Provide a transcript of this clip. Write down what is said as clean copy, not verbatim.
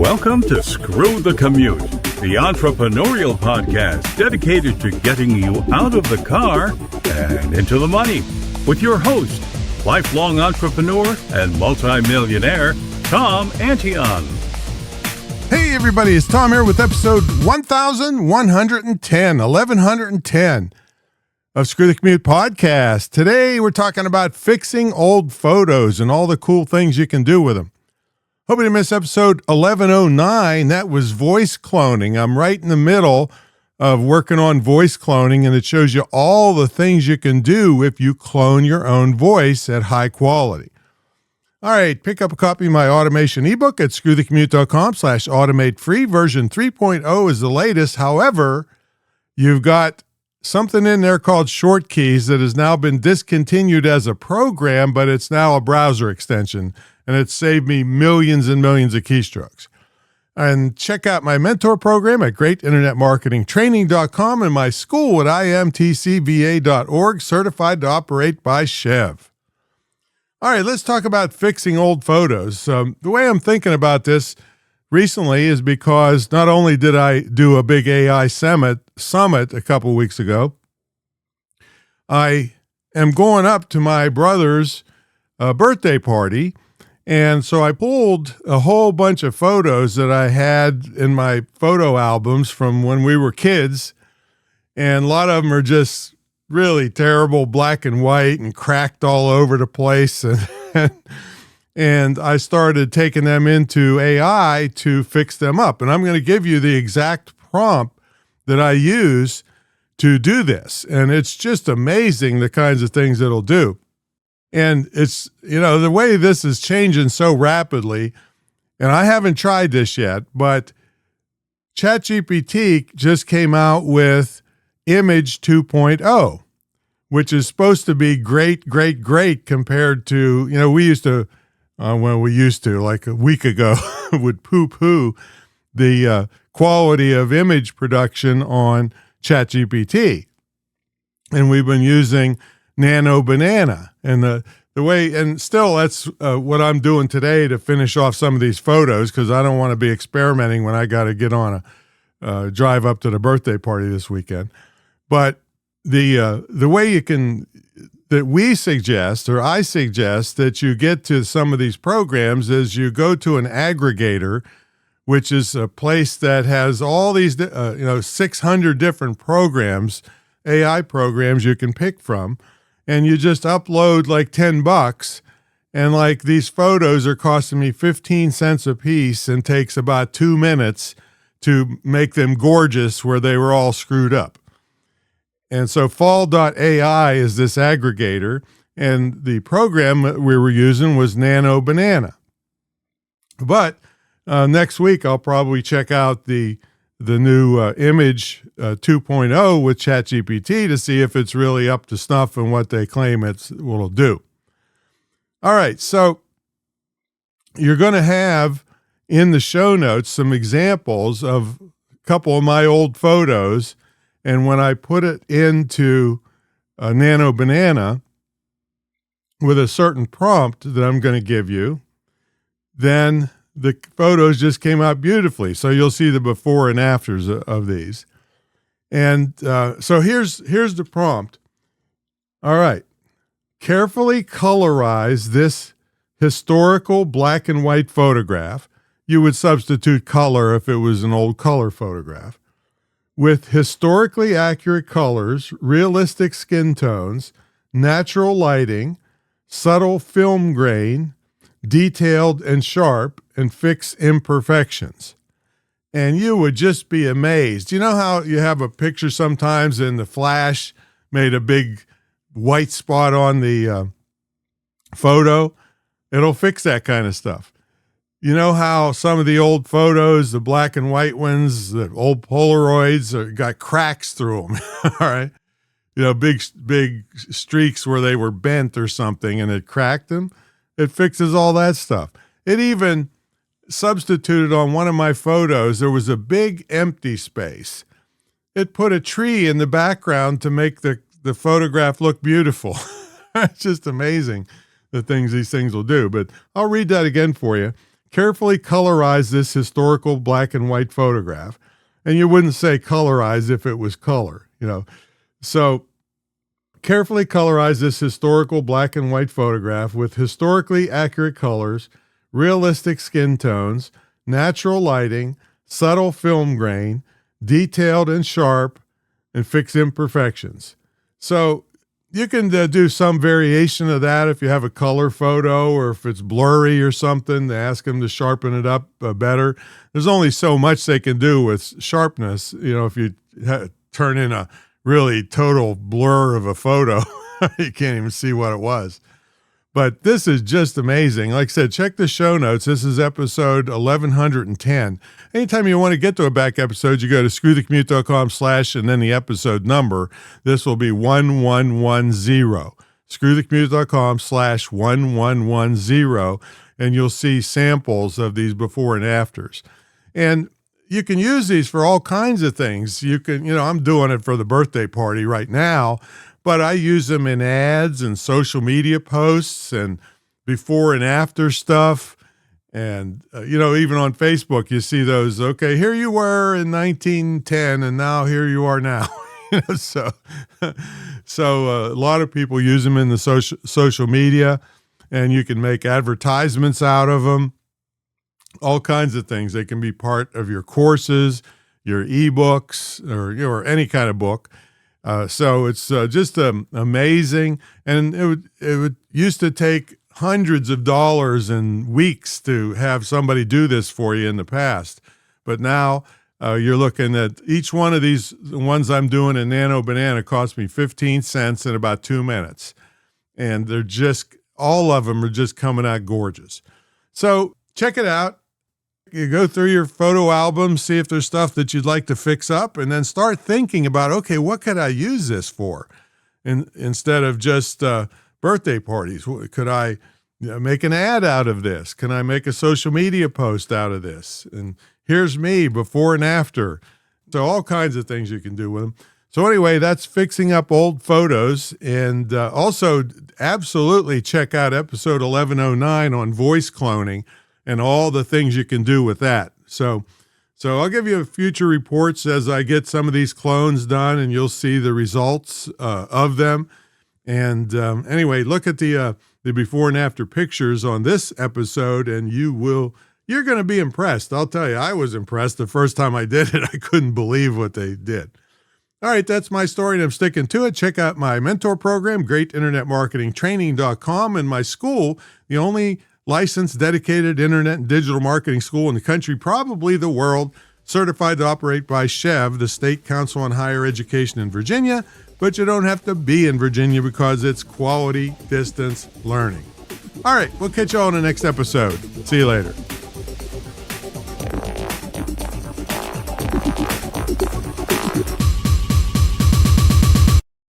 Welcome to Screw the Commute, the entrepreneurial podcast dedicated to getting you out of the car and into the money. With your host, lifelong entrepreneur and multimillionaire, Tom Antion. Hey everybody, it's Tom here with episode 1110 of Screw the Commute podcast. Today we're talking about fixing old photos and all the cool things you can do with them. Hope you didn't miss episode 1109. That was voice cloning. I'm right in the middle of working on voice cloning, and it shows you all the things you can do if you clone your own voice at high quality. All right, pick up a copy of my automation ebook at screwthecommute.com/automate free. Version 3.0 is the latest. However, you've got something in there called short keys that has now been discontinued as a program, but it's now a browser extension, and it's saved me millions and millions of keystrokes. And check out my mentor program at greatinternetmarketingtraining.com and my school at imtcva.org, certified to operate by Chev. All right, let's talk about fixing old photos. The way I'm thinking about this recently is because not only did I do a big AI summit a couple weeks ago, I am going up to my brother's birthday party. And so I pulled a whole bunch of photos that I had in my photo albums from when we were kids. And a lot of them are just really terrible, black and white and cracked all over the place. And I started taking them into AI to fix them up. And I'm going to give you the exact prompt that I use to do this. And it's just amazing the kinds of things it'll do. And it's, the way this is changing so rapidly, and I haven't tried this yet, but ChatGPT just came out with Image 2.0, which is supposed to be great compared to, we used to, like a week ago, would poo-poo the quality of image production on ChatGPT. And we've been using Nano Banana, and the way, and still that's what I'm doing today to finish off some of these photos, because I don't want to be experimenting when I got to get on a drive up to the birthday party this weekend. But the way you can, that we suggest, or I suggest that you get to some of these programs, is you go to an aggregator, which is a place that has all these 600 different programs, AI programs you can pick from. And you just upload like $10, and like these photos are costing me 15 cents a piece and takes about 2 minutes to make them gorgeous where they were all screwed up. And so fall.ai is this aggregator, and the program that we were using was Nano Banana. But next week I'll probably check out the new Image 2.0 with ChatGPT to see if it's really up to snuff and what they claim will do. All right, so you're going to have in the show notes some examples of a couple of my old photos, and when I put it into Nano Banana with a certain prompt that I'm going to give you, then the photos just came out beautifully. So you'll see the before and afters of these. And so here's the prompt. All right. Carefully colorize this historical black and white photograph. You would substitute color if it was an old color photograph. With historically accurate colors, realistic skin tones, natural lighting, subtle film grain, detailed and sharp, and fix imperfections. And you would just be amazed. You know how you have a picture sometimes and the flash made a big white spot on the photo? It'll fix that kind of stuff. You know how some of the old photos, the black and white ones, the old Polaroids, got cracks through them, all right? Big streaks where they were bent or something and it cracked them. It fixes all that stuff. It even substituted on one of my photos, there was a big empty space. It put a tree in the background to make the photograph look beautiful. It's just amazing the things these things will do. But I'll read that again for you. carefully colorize this historical black and white photograph. And you wouldn't say colorize if it was color, So carefully colorize this historical black and white photograph with historically accurate colors, realistic skin tones, natural lighting, subtle film grain, detailed and sharp, and fix imperfections. So you can do some variation of that if you have a color photo or if it's blurry or something, to ask them to sharpen it up better. There's only so much they can do with sharpness. If you turn in a really total blur of a photo, you can't even see what it was. But this is just amazing. Like I said, check the show notes. This is episode 1110. Anytime you want to get to a back episode, you go to screwthecommute.com/ and then the episode number. This will be 1110. Screwthecommute.com/1110, and you'll see samples of these before and afters. And you can use these for all kinds of things. You can, I'm doing it for the birthday party right now, but I use them in ads and social media posts and before and after stuff. And, even on Facebook, you see those, okay, here you were in 1910 and now here you are now. So a lot of people use them in the social media, and you can make advertisements out of them, all kinds of things. They can be part of your courses, your ebooks, or any kind of book. So it's just amazing. And it would used to take hundreds of dollars and weeks to have somebody do this for you in the past. But now you're looking at each one of these, the ones I'm doing in Nano Banana cost me 15 cents in about 2 minutes. And all of them are just coming out gorgeous. So check it out. You go through your photo album, see if there's stuff that you'd like to fix up, and then start thinking about, okay, what could I use this for? Instead of just birthday parties, could I make an ad out of this? Can I make a social media post out of this? And here's me before and after. So all kinds of things you can do with them. So anyway, that's fixing up old photos. And also absolutely check out episode 1109 on voice cloning and all the things you can do with that. So I'll give you future reports as I get some of these clones done, and you'll see the results of them. And anyway, look at the before and after pictures on this episode, and you're going to be impressed. I'll tell you, I was impressed the first time I did it. I couldn't believe what they did. All right, that's my story, and I'm sticking to it. Check out my mentor program, greatinternetmarketingtraining.com, and my school, the only licensed, dedicated internet and digital marketing school in the country, probably the world, certified to operate by SCHEV, the State Council on Higher Education in Virginia, but you don't have to be in Virginia because it's quality distance learning. All right, we'll catch you all in the next episode. See you later.